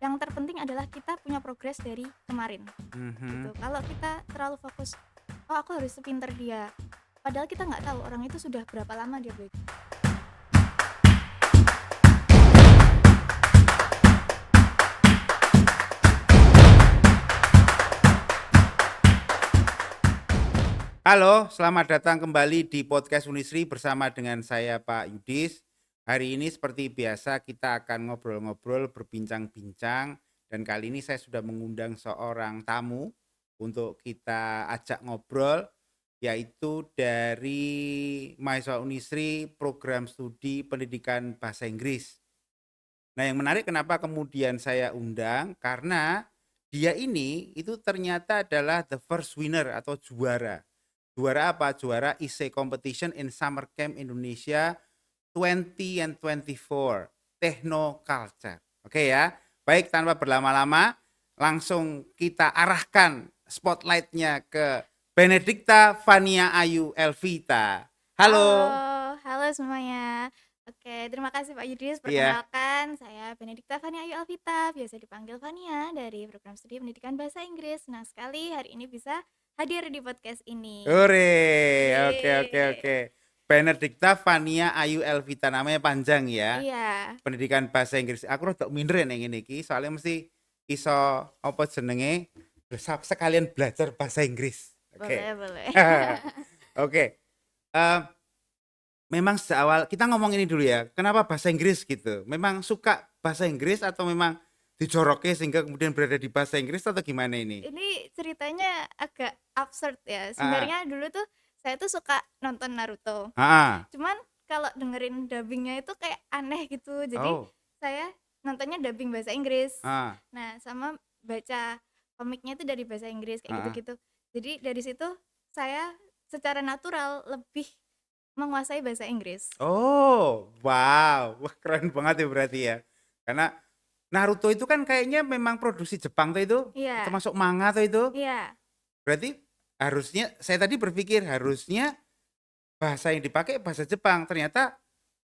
yang terpenting adalah kita punya progres dari kemarin gitu. Mhm. Kalau kita terlalu fokus, oh aku harus sepinter dia, padahal kita nggak tahu orang itu sudah berapa lama dia belajar. Halo, selamat datang kembali di podcast Unisri bersama dengan saya Pak Yudis. Hari ini seperti biasa kita akan ngobrol-ngobrol, berbincang-bincang, dan kali ini saya sudah mengundang seorang tamu untuk kita ajak ngobrol, yaitu dari mahasiswa Unisri program studi pendidikan bahasa Inggris. Nah, yang menarik kenapa kemudian saya undang, karena dia ini itu ternyata adalah the first winner atau juara. Juara apa? Juara IC Competition in Summer Camp Indonesia 20 and 24 Techno Culture. Oke ya. Baik, tanpa berlama-lama langsung kita arahkan spotlightnya ke Benedikta Fania Ayu Elvita. Halo. Halo semuanya. Oke, terima kasih Pak Yudis. Iya. Perkenalkan, saya Benedikta Fania Ayu Alvita, biasa dipanggil Fania dari program studi pendidikan bahasa Inggris. Senang sekali hari ini bisa hadir di podcast ini. Hore. Oke. Yeay. Benedikta Fania Ayu Elvita, namanya panjang ya. Iya, Pendidikan bahasa Inggris. Aku rada minder ning ngene iki, soalnya mesti iso apa jenenge sekalian belajar bahasa Inggris. Oke. boleh. Oke. Eh, memang sejak awal kita ngomong ini dulu ya. Kenapa bahasa Inggris gitu? Memang suka bahasa Inggris atau memang dijoroke sehingga kemudian berada di bahasa Inggris atau gimana ini? Ini ceritanya agak absurd ya. Ah, Sebenarnya dulu tuh saya tuh suka nonton Naruto. ah. Cuman kalau dengerin dubbingnya itu kayak aneh gitu. Jadi Oh. saya nontonnya dubbing bahasa Inggris. Ah, Nah, sama baca komiknya itu dari bahasa Inggris kayak ah. gitu-gitu. Jadi dari situ saya secara natural lebih menguasai bahasa Inggris. Oh, wow. Wah, keren banget ya berarti ya. Karena Naruto itu kan kayaknya memang produksi Jepang tuh itu, Iya, termasuk manga tuh itu. iya, Berarti harusnya saya tadi berpikir harusnya bahasa yang dipakai bahasa Jepang. Ternyata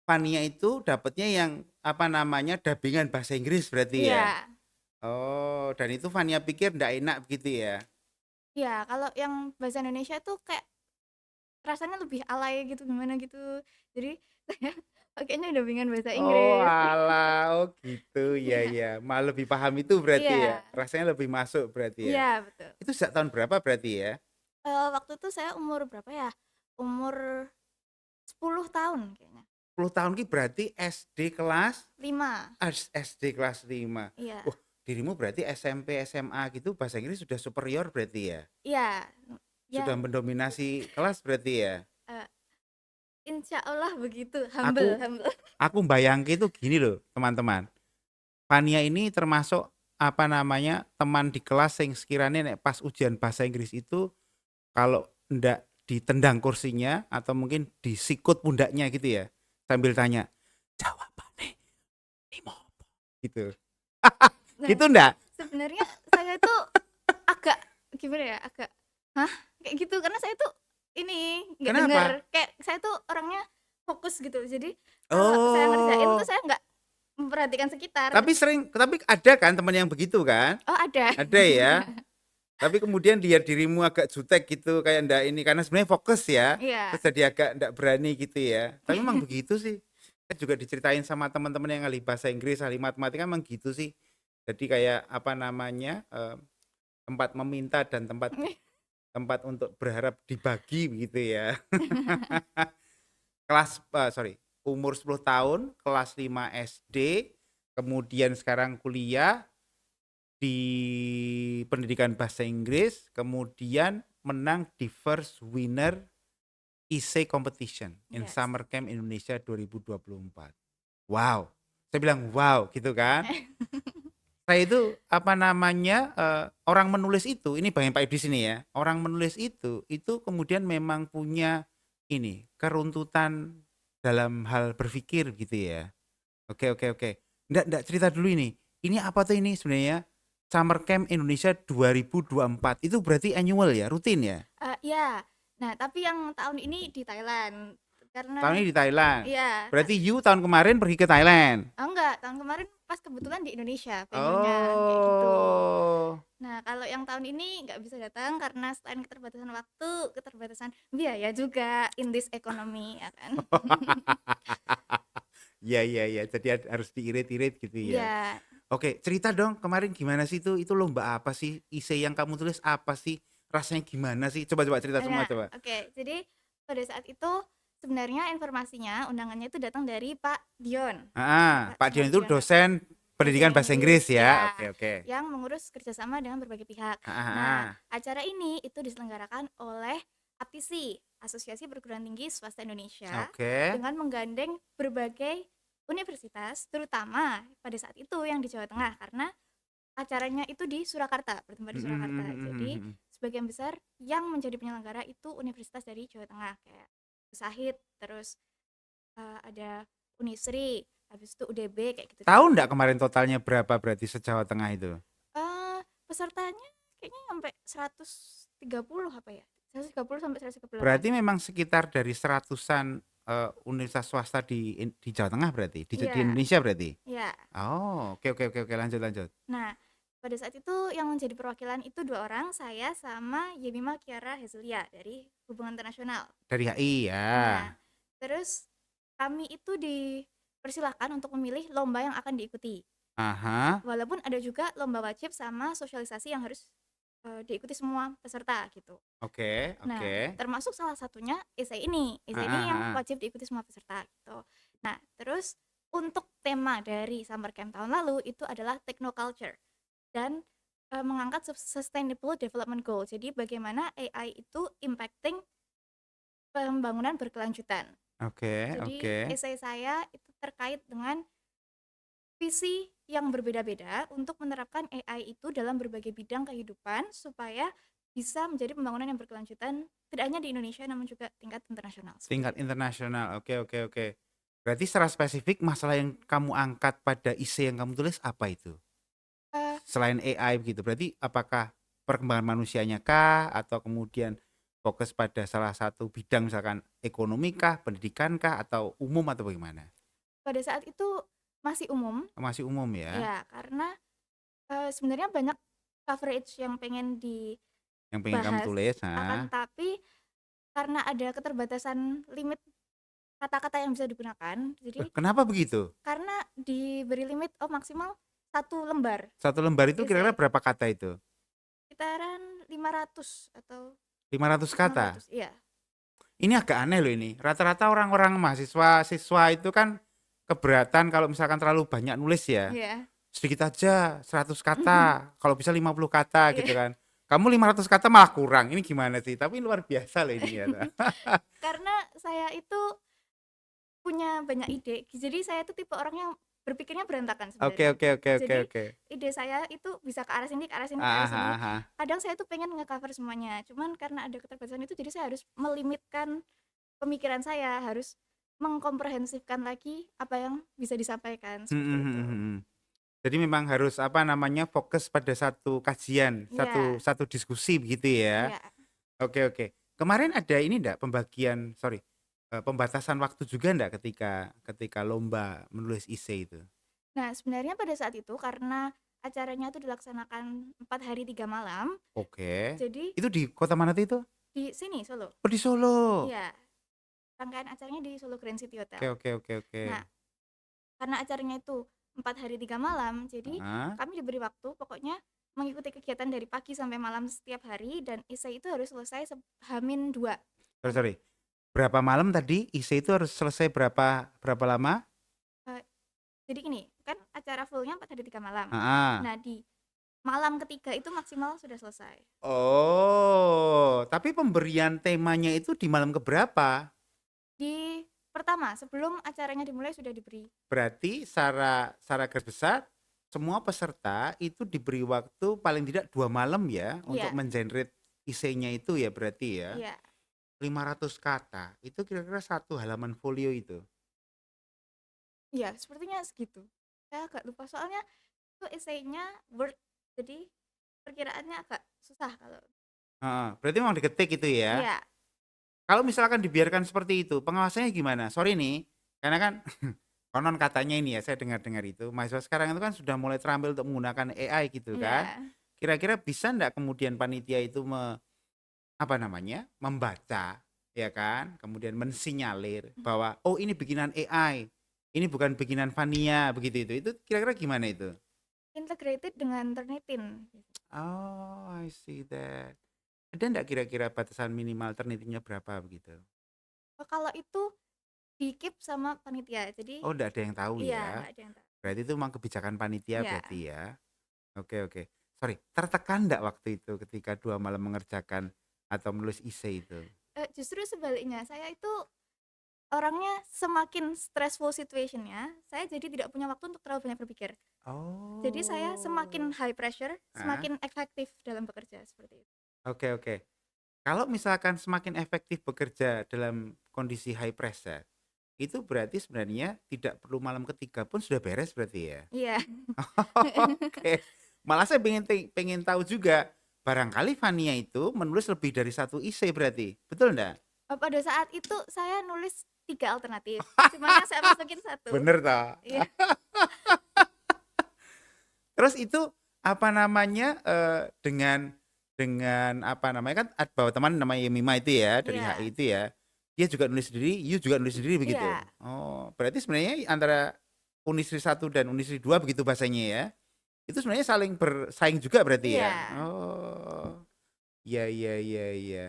Fania itu dapatnya yang apa namanya dubbingan bahasa Inggris berarti ya. iya. Oh, dan itu Fania pikir ndak enak begitu ya. Iya, kalau yang bahasa Indonesia tuh kayak rasanya lebih alay gitu gimana gitu. Jadi saya pakainya dubbingan bahasa Oh, Inggris. alah, oh gitu. Iya, Iya, iya. Malah lebih paham itu berarti ya. iya, Rasanya lebih masuk berarti ya. iya betul. Itu sejak tahun berapa berarti ya? Waktu itu saya umur berapa ya? Umur 10 tahun kayaknya. 10 tahun ki berarti SD kelas 5. SD kelas 5. Iya. Wah, dirimu berarti SMP, SMA gitu bahasa Inggris sudah superior berarti ya? Iya, Sudah ya, mendominasi kelas berarti ya? eee, insyaallah begitu, humble Aku humble. aku bayangke itu gini loh, teman-teman. Fania ini termasuk apa namanya, teman di kelas yang sekiranya nek pas ujian bahasa Inggris itu kalau ndak ditendang kursinya atau mungkin disikut pundaknya gitu ya, sambil tanya, "Jawabane limo apa?" Gitu. Nah, Gitu ndak? sebenarnya saya itu agak gimana ya, agak, "Hah?" Kayak gitu, karena saya tuh ini, nggak denger, Kenapa? kayak saya tuh orangnya fokus gitu. Jadi kalau saya ngerjain tuh Oh, saya nggak memperhatikan sekitar. tapi ada kan teman yang begitu kan? Oh ada. Ada ya? Tapi kemudian dia dirimu agak jutek gitu kayak ndak ini karena sebenarnya fokus ya. Iya. Terus jadi agak ndak berani gitu ya. Tapi memang begitu sih. Saya juga diceritain sama teman-teman yang ahli bahasa Inggris, ahli matematika memang gitu sih. Jadi kayak apa namanya? Tempat meminta dan tempat tempat untuk berharap dibagi begitu ya. Umur 10 tahun, kelas 5 SD, kemudian sekarang kuliah di pendidikan bahasa Inggris, kemudian menang di first winner IC Competition in Yes. Summer Camp Indonesia 2024. Wow, saya bilang wow gitu kan. Saya itu apa namanya, orang menulis itu, ini Bang Pak di sini ya, orang menulis itu kemudian memang punya ini, keruntutan dalam hal berpikir gitu ya. Oke. Ndak cerita dulu ini apa tuh ini sebenarnya? Summer Camp Indonesia 2024 itu berarti annual ya, rutin ya? Iya. Nah, tapi yang tahun ini di Thailand, Tahun karena ini di Thailand. iya, Berarti you tahun kemarin pergi ke Thailand. enggak, tahun kemarin pas kebetulan di Indonesia venue-nya kayak gitu. Oh. Nah, kalau yang tahun ini nggak bisa datang karena selain keterbatasan waktu, keterbatasan biaya juga in this economy ya kan. Iya iya iya, jadi harus diirit-irit gitu ya. Iya. Oke, cerita dong kemarin gimana sih itu lomba apa sih? Esai yang kamu tulis apa sih? Rasanya gimana sih? Coba coba cerita semua Nah, coba. oke. Jadi pada saat itu sebenarnya informasinya undangannya itu datang dari Pak Dion. Bapak Pak Dion itu Sumardion dosen bahasa pendidikan bahasa Inggris Inggris ya. ya, Oke oke. yang mengurus kerjasama dengan berbagai pihak. Heeh Nah, heeh. acara ini itu diselenggarakan oleh APSI, Asosiasi Perguruan Tinggi Swasta Indonesia, Oke. dengan menggandeng berbagai universitas, terutama pada saat itu yang di Jawa Tengah, karena acaranya itu di Surakarta, bertempat di Mhm Surakarta. mhm mhm Jadi mhm. sebagian besar yang menjadi penyelenggara itu universitas dari Jawa Tengah kayak Sahid, terus ada Unisri, habis itu UDB kayak Tahu gitu-gitu. nggak kemarin totalnya berapa berarti se-Jawa Tengah itu? Pesertanya kayaknya sampai 130 apa ya? 130 sampai 138. Berarti memang sekitar dari seratusan universitas swasta di Jawa Tengah berarti di Iya, Indonesia berarti. iya. Oh, oke oke oke oke lanjut lanjut. Nah, pada saat itu yang menjadi perwakilan itu dua orang, saya sama Yemima Kiara Hezelia dari Hubungan Internasional. Dari HI Nah, ya. terus kami itu dipersilahkan untuk memilih lomba yang akan diikuti. Aha. Walaupun ada juga lomba wajib sama sosialisasi yang harus diikuti semua peserta gitu. Oke Nah, oke. termasuk salah satunya esai ini. Esai ini Heeh yang heeh. wajib diikuti semua peserta gitu. Nah, terus untuk tema dari Summer Camp tahun lalu itu adalah Technoculture dan mengangkat Sustainable Development Goal. Jadi bagaimana AI itu impacting pembangunan berkelanjutan. Oke Jadi oke. esai saya itu terkait dengan visi yang berbeda-beda untuk menerapkan AI itu dalam berbagai bidang kehidupan supaya bisa menjadi pembangunan yang berkelanjutan tidak hanya di Indonesia namun juga tingkat internasional seperti Tingkat itu. internasional. Oke oke oke. Berarti secara spesifik masalah yang kamu angkat pada isi yang kamu tulis apa itu? Eh, Selain AI begitu. Berarti apakah perkembangan manusianya kah atau kemudian fokus pada salah satu bidang misalkan ekonomi kah, pendidikan kah atau umum atau bagaimana? pada saat itu masih umum Masih umum ya, ya karena sebenarnya banyak coverage yang pengen yang pengen kamu dibahas tulis, akan tapi karena ada keterbatasan limit kata-kata yang bisa digunakan jadi Kenapa begitu? karena diberi limit maksimal satu lembar Satu lembar itu kira-kira essay berapa kata itu? sekitaran 500 atau 500 kata? 600 iya. Ini agak aneh loh ini. Rata-rata orang-orang mahasiswa-siswa itu kan keberatan kalau misalkan terlalu banyak nulis ya. Iya. Sedikit aja 100 kata, kalau bisa 50 kata gitu Iya. kan. Kamu 500 kata malah kurang. Ini gimana sih? Tapi luar biasa loh ini ya. Karena saya itu punya banyak ide. Jadi saya itu tipe orang yang berpikirnya berantakan Oke sebenarnya. oke oke oke Jadi oke. ide saya itu bisa ke arah sini, ke arah sini, ke arah Ah, sini. ah, ah, ah. Kadang saya tuh pengen nge-cover semuanya. Cuman karena ada keterbatasan itu jadi saya harus melimitkan pemikiran saya, harus mengkomprehensifkan lagi apa yang bisa disampaikan Hmm, seperti hmm, itu. hmm, hmm. Jadi memang harus apa namanya fokus pada satu kajian, Iya, satu diskusi begitu ya. iya. Oke oke. Kemarin ada ini enggak pembagian, sorry, pembatasan waktu juga enggak ketika ketika lomba menulis esai itu? Nah, sebenarnya pada saat itu karena acaranya itu dilaksanakan 4 hari 3 malam, Oke. jadi Itu di kota mana tuh itu? di sini Solo. Oh di Solo. Iya, rangkaian acaranya di Solo Grand City Hotel. Oke oke oke oke. Nah, karena acaranya itu 4 hari 3 malam, jadi Heeh. kami diberi waktu pokoknya mengikuti kegiatan dari pagi sampai malam setiap hari dan isai itu harus selesai Hamin 2. Sorry, sorry. Berapa malam tadi? Esai itu harus selesai berapa berapa lama? Eh, jadi gini, kan acara fullnya 4 hari 3 malam. Heeh. Nah, di malam ketiga itu maksimal sudah selesai. Oh, tapi pemberian temanya itu di malam keberapa? Di pertama, sebelum acaranya dimulai sudah diberi. Berarti secara secara garis besar semua peserta itu diberi waktu paling tidak 2 malam ya untuk Iya, mengenerate esainya itu ya berarti ya. iya. 500 kata, itu kira-kira satu halaman folio itu. Iya, sepertinya segitu. Saya agak lupa soalnya itu esainya Word, jadi perkiraannya agak susah kalau. Heeh, berarti memang diketik itu ya. Iya, Kalau misalkan dibiarkan seperti itu, pengawasannya gimana? Sorry nih, karena kan Konon katanya ini ya, saya dengar-dengar itu, mahasiswa sekarang itu kan sudah mulai terampil untuk menggunakan AI gitu kan. Iya. Kira-kira bisa ndak kemudian panitia itu apa namanya, membaca, ya kan, kemudian mensinyalir bahwa, "Oh ini bikinan AI, ini bukan bikinan Vania," begitu itu. Itu kira-kira gimana itu? Integrated dengan Turnitin. Oh, I see that. Ada ndak kira-kira batasan minimal Turnitin-nya berapa begitu? Oh, kalau itu di-keep sama panitia. Jadi Oh, ndak ada yang tahu iya, ya? nggak ada yang tahu. Berarti itu memang kebijakan panitia Iya. berarti ya? Oke, oke. Sorry, tertekan ndak waktu itu ketika 2 malam mengerjakan atau menulis esai itu? Justru sebaliknya, saya itu orangnya semakin stressful situation-nya, saya jadi tidak punya waktu untuk terlalu banyak berpikir. Jadi saya semakin Oh. high pressure, Ah, semakin efektif dalam bekerja, seperti itu. oke, oke. Kalau misalkan semakin efektif bekerja dalam kondisi high pressure, itu berarti sebenarnya tidak perlu malam ketiga pun sudah beres berarti ya? Iya. Oke. Malah saya pengen tahu juga, barangkali Fania itu menulis lebih dari satu esai berarti, betul ndak? Pada saat itu saya nulis 3 alternatif, cuman yang saya masukin satu. Bener toh? Iya. Terus itu apa namanya, dengan apa namanya kan bawa teman namanya Yemima itu ya, dari HI Iya. itu ya, dia juga nulis sendiri, you juga nulis sendiri begitu? Iya. Oh, berarti sebenarnya antara Unisri 1 dan Unisri 2 begitu bahasanya ya? Itu sebenarnya saling bersaing juga berarti ya? Iya. Oh, iya, iya, iya, iya.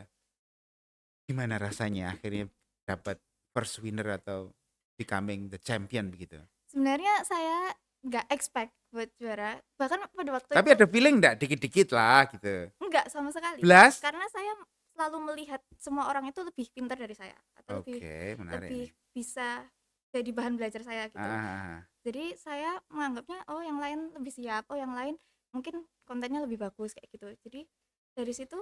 Gimana rasanya akhirnya dapat first winner atau becoming the champion begitu? Sebenarnya saya nggak expect buat juara, bahkan pada waktu Tapi itu ada feeling nggak dikit-dikit lah gitu? enggak sama sekali. Belas? Karena saya selalu melihat semua orang itu lebih pintar dari saya atau lebih Oke, menarik lebih nih. bisa jadi bahan belajar saya Ah, gitu. ah, ah. Jadi saya menganggapnya oh yang lain lebih siap, oh yang lain mungkin kontennya lebih bagus kayak gitu. Jadi dari situ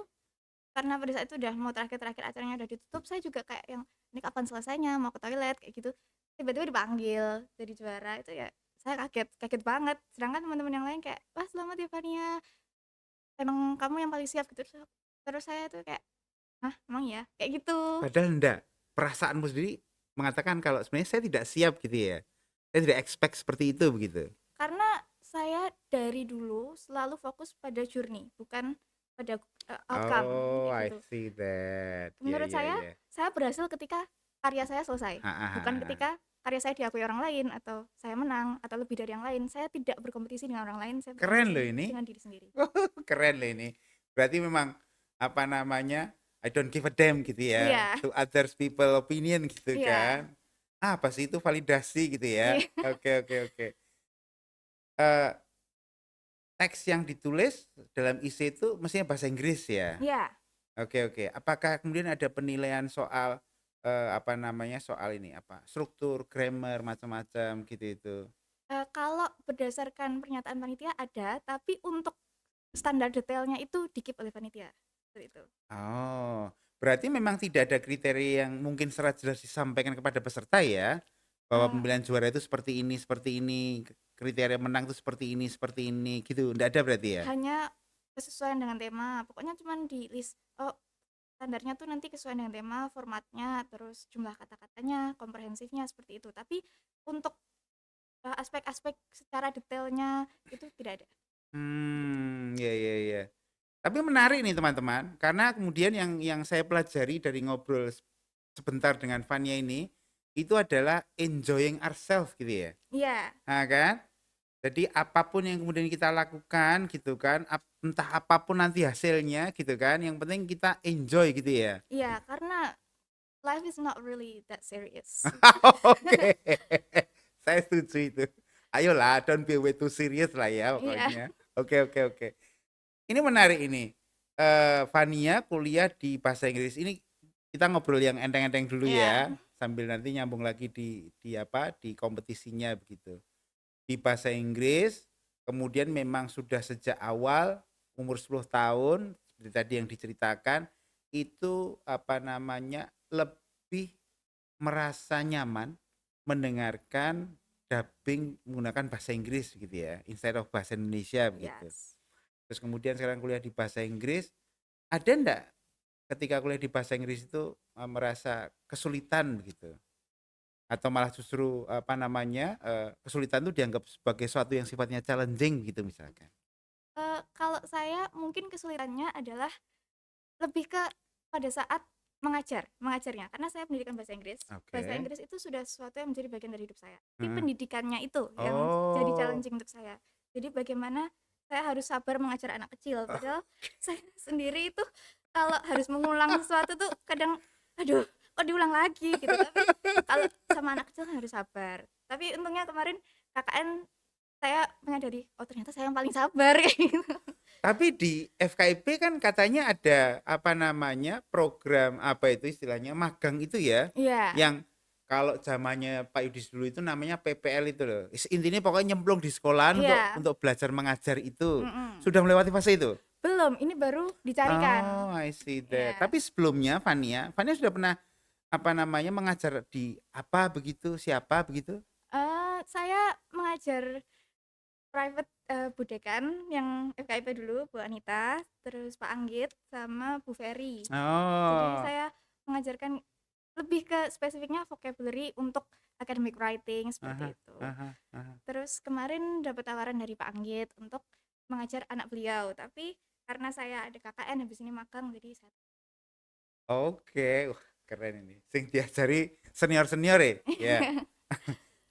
karena pada saat itu udah mau terakhir-terakhir acaranya udah ditutup, saya juga kayak yang ini kapan selesainya, mau ke toilet kayak gitu. Tiba-tiba dipanggil jadi juara itu ya saya kaget, kaget banget. Sedangkan teman-teman yang lain kayak, "Wah, selamat ya Fania. Emang kamu yang paling siap gitu." Terus saya tuh kayak, "Hah, emang ya?" Kayak gitu. Padahal enggak. Perasaanmu sendiri mengatakan kalau sebenarnya saya tidak siap gitu ya. Saya tidak expect seperti itu begitu. Karena saya dari dulu selalu fokus pada journey, bukan pada outcome Oh, kayak I gitu. see that. Ya, Menurut ya, ya. saya berhasil ketika karya saya selesai, Ah, ah, bukan ah, ah. ketika karya saya diakui orang lain atau saya menang atau lebih dari yang lain. Saya tidak berkompetisi dengan orang lain, saya Keren loh berkompetisi ini. dengan diri sendiri. Keren loh ini. Berarti memang apa namanya? I don't give a damn gitu ya. Iya, To others people opinion gitu iya, kan. Apa sih itu validasi gitu ya. iya, Oke, oke, oke. Eh, teks yang ditulis dalam isi itu mestinya bahasa Inggris ya. iya. Oke, oke. Apakah kemudian ada penilaian soal apa namanya? Soal ini apa? Struktur, grammar, macam-macam gitu itu. Kalau berdasarkan pernyataan panitia ada, tapi untuk standar detailnya itu di-keep oleh panitia. Seperti itu. Oh, berarti memang tidak ada kriteria yang mungkin secara jelas disampaikan kepada peserta ya, bahwa Eh, pemilihan juara itu seperti ini, kriteria menang itu seperti ini, gitu. Enggak ada berarti ya? hanya kesesuaian dengan tema. Pokoknya cuman di list oh standarnya tuh nanti kesesuaian dengan tema, formatnya, terus jumlah kata-katanya, komprehensifnya seperti itu. Tapi untuk aspek-aspek secara detailnya itu tidak ada. Ya, ya, ya. Tapi menarik nih teman-teman, karena kemudian yang saya pelajari dari ngobrol sebentar dengan Fania ini, itu adalah enjoying ourselves gitu ya. Iya, Nah, kan? Jadi apapun yang kemudian kita lakukan gitu kan, entah apapun nanti hasilnya gitu kan, yang penting kita enjoy gitu ya. iya karena life is not really that serious. Oke, saya setuju itu. Ayolah, don't be way too serious lah ya Iya, pokoknya. Oke, oke, oke. Ini menarik ini. Fania kuliah di bahasa Inggris. Ini kita ngobrol yang enteng-enteng dulu iya, ya, sambil nanti nyambung lagi di apa di kompetisinya begitu. Di bahasa Inggris, kemudian memang sudah sejak awal umur 10 tahun seperti tadi yang diceritakan itu apa namanya lebih merasa nyaman mendengarkan dubbing menggunakan bahasa Inggris gitu ya, instead of bahasa Indonesia begitu. yes. Terus kemudian sekarang kuliah di bahasa Inggris, ada ndak ketika kuliah di bahasa Inggris itu merasa kesulitan begitu? Atau malah justru, kesulitan itu dianggap sebagai suatu yang sifatnya challenging gitu misalkan? Kalau saya mungkin kesulitannya adalah lebih ke pada saat mengajarnya, karena saya pendidikan bahasa Inggris. Bahasa Oke. Inggris itu sudah sesuatu yang menjadi bagian dari hidup saya. Tapi Heeh. pendidikannya itu yang jadi Oh. challenging untuk saya. Jadi bagaimana saya harus sabar mengajar anak kecil, padahal saya sendiri itu kalau harus mengulang sesuatu tuh kadang, aduh kok diulang lagi gitu. Tapi kalau sama anak kecil kan harus sabar. Tapi untungnya kemarin KKN saya menyadari, oh ternyata saya yang paling sabar kayak gitu. Tapi di FKIP kan katanya ada, program apa itu istilahnya, magang itu ya, Iya, yang kalau zamannya Pak Yudis dulu itu namanya PPL itu loh. Intinya pokoknya nyemplung di sekolahan iya, untuk belajar mengajar itu. mhm. Sudah melewati fase itu? Belum, ini baru dicarikan. Oh, I see that. Iya, Tapi sebelumnya Fania sudah pernah, mengajar di apa begitu, siapa begitu? saya mengajar private, Budekan yang FKIP dulu, Bu Anita, terus Pak Anggit, sama Bu Ferry. Jadi Oh. saya mengajarkan lebih ke spesifiknya vocabulary untuk academic writing, Aha, seperti itu. aha, aha. Terus kemarin dapat tawaran dari Pak Anggit untuk mengajar anak beliau, tapi karena saya ada KKN habis ini magang, jadi saya Oke, wah keren ini. Sing diajari senior-senior ya? Ya.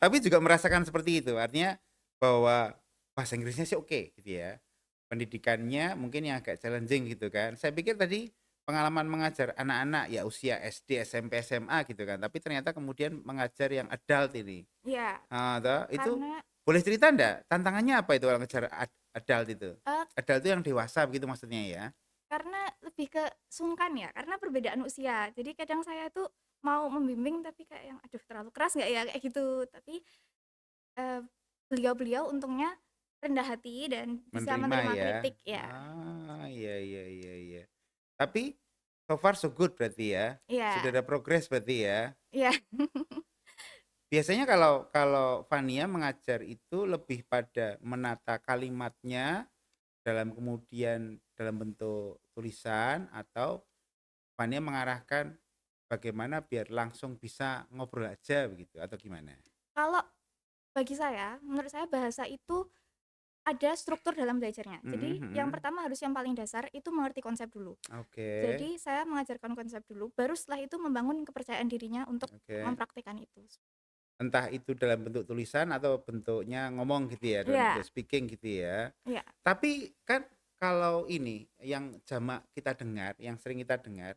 Tapi juga merasakan seperti itu, artinya bahwa bahasa Inggrisnya sih oke gitu ya. Pendidikannya mungkin yang agak challenging gitu kan. Saya pikir tadi pengalaman mengajar anak-anak ya usia SD, SMP, SMA gitu kan. Tapi ternyata kemudian mengajar yang adult ini. iya, Toh, itu karena, boleh cerita enggak? Tantangannya apa itu kalau ngejar adult itu? eee Adult itu yang dewasa begitu maksudnya ya? karena lebih ke sungkan ya, karena perbedaan usia. Jadi kadang saya tuh mau membimbing tapi kayak yang, "Aduh terlalu keras nggak ya?" Kayak gitu. Tapi, eee, beliau-beliau untungnya rendah hati dan bisa Menerima menerima ya? kritik ya. Iya iya iya iya. Tapi so far so good berarti ya? Sudah Iya, ada progres berarti ya? iya. Biasanya kalau kalau Fania mengajar itu lebih pada menata kalimatnya dalam bentuk tulisan atau Fania mengarahkan bagaimana biar langsung bisa ngobrol aja begitu atau gimana? Kalau bagi saya, menurut saya bahasa itu ada struktur dalam belajarnya. Mhm Jadi yang mhm. pertama harus yang paling dasar itu mengerti konsep dulu. Oke, Jadi saya mengajarkan konsep dulu, baru setelah itu membangun kepercayaan dirinya untuk oke. mempraktikkan itu. Entah itu dalam bentuk tulisan atau bentuknya ngomong gitu ya, dalam bentuk Iya, speaking gitu ya. iya, Tapi kan kalau ini yang jamak kita dengar, yang sering kita dengar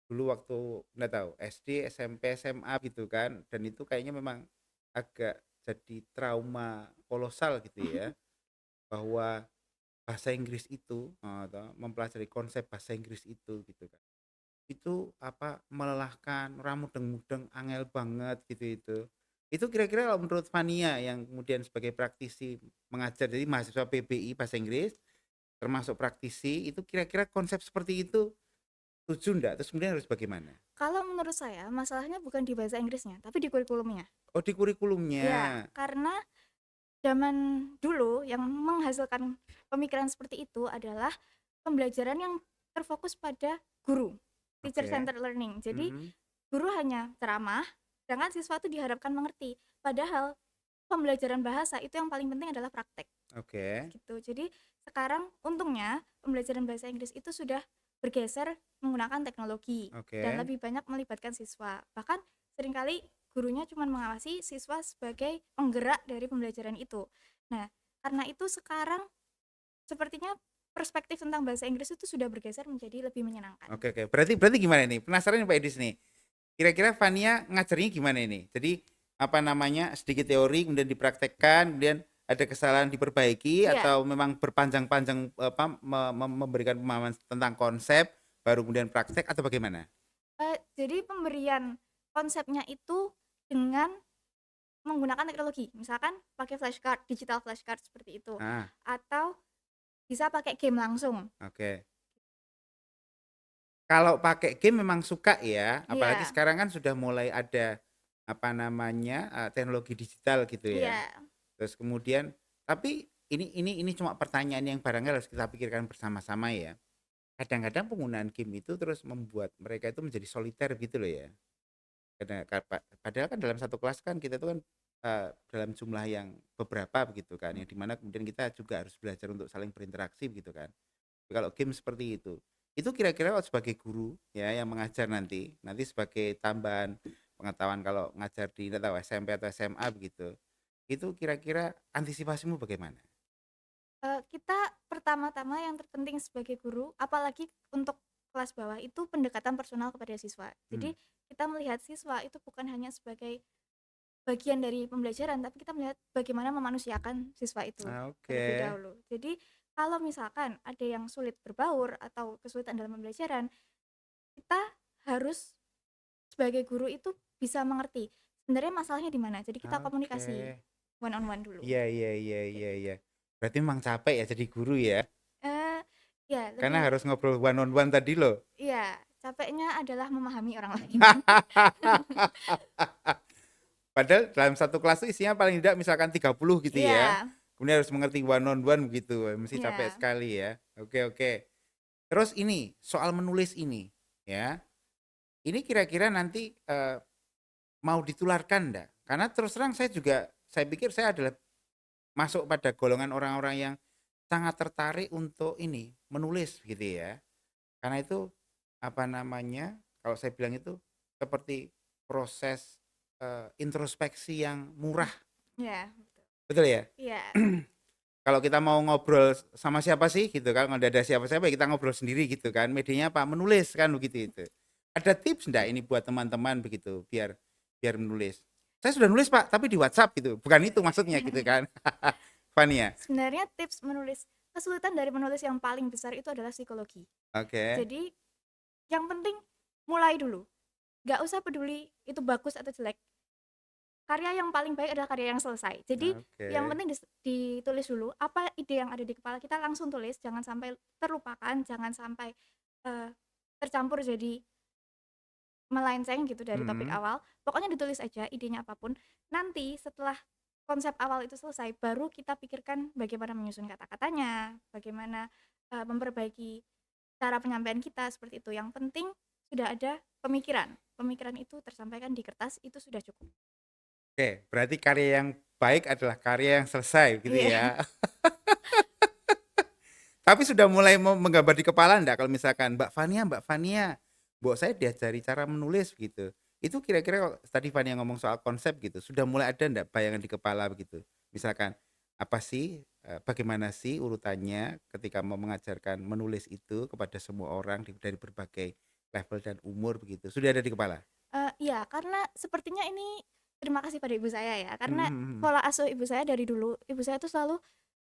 dulu waktu nggak tahu SD, SMP, SMA gitu kan, dan itu kayaknya memang agak jadi trauma kolosal gitu ya, bahwa bahasa Inggris itu, atau mempelajari konsep bahasa Inggris itu gitu kan. Itu apa, melelahkan, orang mudeng-mudeng, angel banget gitu itu. Itu kira-kira kalau menurut Fania yang kemudian sebagai praktisi mengajar jadi mahasiswa PBI bahasa Inggris, termasuk praktisi, itu kira-kira konsep seperti itu setuju ndak? Terus kemudian harus bagaimana? kalau menurut saya masalahnya bukan di bahasa Inggrisnya, tapi di kurikulumnya. Oh di kurikulumnya. Ya, karena zaman dulu yang menghasilkan pemikiran seperti itu adalah pembelajaran yang terfokus pada guru, teacher Oke. centered learning. Jadi Mhm. guru hanya ceramah, sedangkan siswa itu diharapkan mengerti. Padahal pembelajaran bahasa itu yang paling penting adalah praktek. Oke. Gitu. Jadi sekarang untungnya pembelajaran bahasa Inggris itu sudah bergeser menggunakan teknologi dan Oke. lebih banyak melibatkan siswa. Bahkan seringkali gurunya cuma mengawasi siswa sebagai penggerak dari pembelajaran itu. Nah, karena itu sekarang sepertinya perspektif tentang bahasa Inggris itu sudah bergeser menjadi lebih menyenangkan. Oke oke. Berarti berarti gimana nih? Penasaran nih Pak Idris nih. Kira-kira Fania ngajarnya gimana ini? Jadi sedikit teori kemudian dipraktekkan, kemudian ada kesalahan diperbaiki Iya, atau memang berpanjang-panjang memberikan pemahaman tentang konsep baru kemudian praktek atau bagaimana? jadi pemberian konsepnya itu dengan menggunakan teknologi. Misalkan pakai flashcard, digital flashcard seperti itu. Ah, Atau bisa pakai game langsung. oke. Kalau pakai game memang suka ya, apalagi Iya, sekarang kan sudah mulai ada teknologi digital gitu ya. iya, Terus kemudian tapi ini cuma pertanyaan yang barangkali harus kita pikirkan bersama-sama ya. Kadang-kadang penggunaan game itu terus membuat mereka itu menjadi soliter gitu loh ya. Padahal kan dalam satu kelas kan kita itu kan dalam jumlah yang beberapa begitu kan, yang dimana kemudian kita juga harus belajar untuk saling berinteraksi begitu kan. Kalau game seperti itu kira-kira kalau sebagai guru ya yang mengajar nanti sebagai tambahan pengetahuan kalau ngajar di nggak tahu SMP atau SMA begitu, itu kira-kira antisipasimu bagaimana? Kita pertama-tama yang terpenting sebagai guru, apalagi untuk kelas bawah itu pendekatan personal kepada siswa. Hmm. Jadi kita melihat siswa itu bukan hanya sebagai bagian dari pembelajaran, tapi kita melihat bagaimana memanusiakan siswa itu terlebih Oke. dahulu. Jadi kalau misalkan ada yang sulit berbaur atau kesulitan dalam pembelajaran, kita harus sebagai guru itu bisa mengerti sebenarnya masalahnya di mana. Jadi kita komunikasi Oke. one on one dulu. Iya, iya, iya, Gitu. iya, iya. Berarti memang capek ya jadi guru ya? Eh, ya Karena lebih harus ngobrol one on one tadi loh. Iya, capeknya adalah memahami orang lain. Padahal dalam satu kelas itu isinya paling tidak misalkan 30 gitu ya. Iya, Kemudian harus mengerti one on one begitu. Mesti capek iya. sekali ya. Oke, oke. Terus ini soal menulis ini ya. Ini kira-kira nanti mau ditularkan enggak? Karena terus terang saya pikir saya adalah masuk pada golongan orang-orang yang sangat tertarik untuk ini menulis gitu ya. Karena itu apa namanya? Kalau saya bilang itu seperti proses introspeksi yang murah, Iya, betul ya? iya. Kalau kita mau ngobrol sama siapa sih gitu kan, nggak ada siapa-siapa ya kita ngobrol sendiri gitu kan. Medianya apa? Menulis kan begitu itu. Ada tips enggak ini buat teman-teman begitu biar biar menulis? Saya sudah nulis Pak, tapi di WhatsApp gitu. Bukan itu maksudnya gitu kan. Fania. Sebenarnya tips menulis, kesulitan dari menulis yang paling besar itu adalah psikologi. Oke. Jadi yang penting mulai dulu. Gak usah peduli itu bagus atau jelek. Karya yang paling baik adalah karya yang selesai. Jadi yang Oke. penting ditulis dulu apa ide yang ada di kepala kita, langsung tulis, jangan sampai terlupakan, jangan sampai eh, tercampur jadi melenceng gitu dari topik Mhm. awal. Pokoknya ditulis aja idenya apapun. Nanti setelah konsep awal itu selesai, baru kita pikirkan bagaimana menyusun kata-katanya, bagaimana memperbaiki cara penyampaian kita seperti itu. Yang penting sudah ada pemikiran. Pemikiran itu tersampaikan di kertas itu sudah cukup. Oke, berarti karya yang baik adalah karya yang selesai gitu Iya. ya. Tapi sudah mulai menggambar di kepala enggak kalau misalkan Mbak Fania, Mbok saya diajari cara menulis gitu. Itu kira-kira kalau tadi Fania ngomong soal konsep gitu, sudah mulai ada enggak bayangan di kepala begitu? Misalkan apa sih, bagaimana sih urutannya ketika mau mengajarkan menulis itu kepada semua orang dari berbagai level dan umur begitu, sudah ada di kepala? Iya, karena sepertinya ini terima kasih pada ibu saya ya, Mhm, karena mhm, mhm. pola asuh ibu saya dari dulu, ibu saya tuh selalu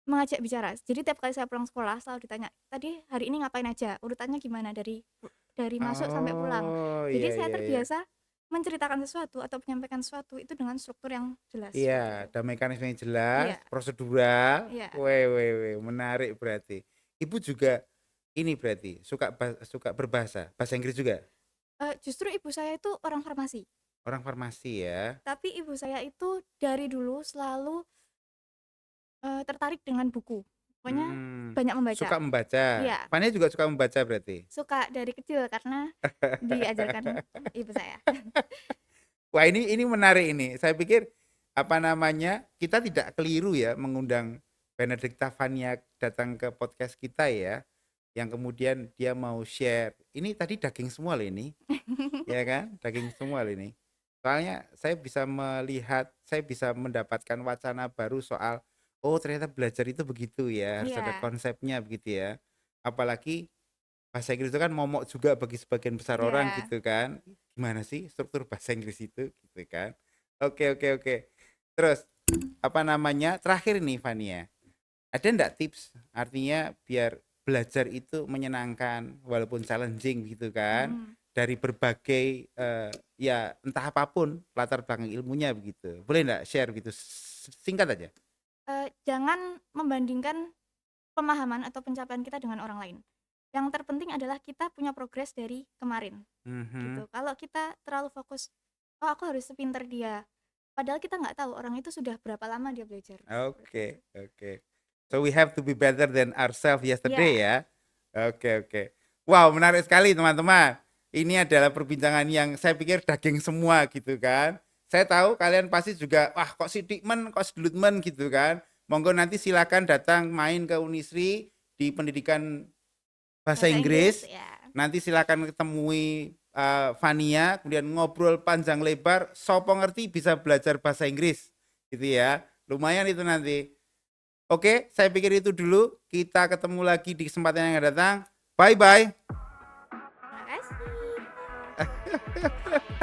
mengajak bicara. Jadi tiap kali saya pulang sekolah selalu ditanya, "Tadi hari ini ngapain aja? Urutannya gimana dari masuk sampai pulang?" Oh, Jadi iya, saya iya, iya. terbiasa menceritakan sesuatu atau menyampaikan sesuatu itu dengan struktur yang jelas seperti Iya, itu. ada mekanisme yang jelas, Iya, prosedural. iya. Weh, weh, weh, menarik berarti. Ibu juga ini berarti suka berbahasa, bahasa Inggris juga? Justru ibu saya itu orang farmasi, Orang farmasi ya. tapi ibu saya itu dari dulu selalu tertarik dengan buku. Pokoknya Hmm, banyak membaca. suka membaca. Iya. Fania juga suka membaca berarti. Suka dari kecil karena diajarkan ibu saya. Wah, ini menarik ini. Saya pikir apa namanya? Kita tidak keliru ya mengundang Benedikta Fania datang ke podcast kita ya. Yang kemudian dia mau share. Ini tadi daging semua loh ini. Ya kan? Daging semua loh ini. Soalnya saya bisa mendapatkan wacana baru soal oh ternyata belajar itu begitu ya, harus ada Iya, konsepnya begitu ya. Apalagi bahasa Inggris itu kan momok juga bagi sebagian besar orang iya. gitu kan. Gimana sih struktur bahasa Inggris itu gitu kan. Oke, oke, oke. Terus apa namanya? Terakhir nih Fania. Ada enggak tips artinya biar belajar itu menyenangkan walaupun challenging gitu kan Mhm. dari berbagai ya entah apapun latar belakang ilmunya begitu. Boleh enggak share gitu singkat aja? Jangan membandingkan pemahaman atau pencapaian kita dengan orang lain. Yang terpenting adalah kita punya progres dari kemarin, Mhm. gitu. Kalau kita terlalu fokus, "Oh, aku harus sepinter dia," padahal kita nggak tahu orang itu sudah berapa lama dia belajar, seperti itu. Oke, oke. So we have to be better than ourselves yesterday Iya, ya. Oke, oke. Wow, menarik sekali teman-teman. Ini adalah perbincangan yang saya pikir daging semua gitu kan. Saya tahu kalian pasti juga, wah kok Sidikmen, kok Sedulutmen gitu kan. Monggo nanti silakan datang main ke Unisri di pendidikan bahasa Bahasa Inggris Inggris. ya. Nanti silakan ketemui Fania, kemudian ngobrol panjang lebar. Sopo ngerti bisa belajar bahasa Inggris, gitu ya. Lumayan itu nanti. Oke, saya pikir itu dulu. Kita ketemu lagi di kesempatan yang akan datang. Bye bye. Terima kasih.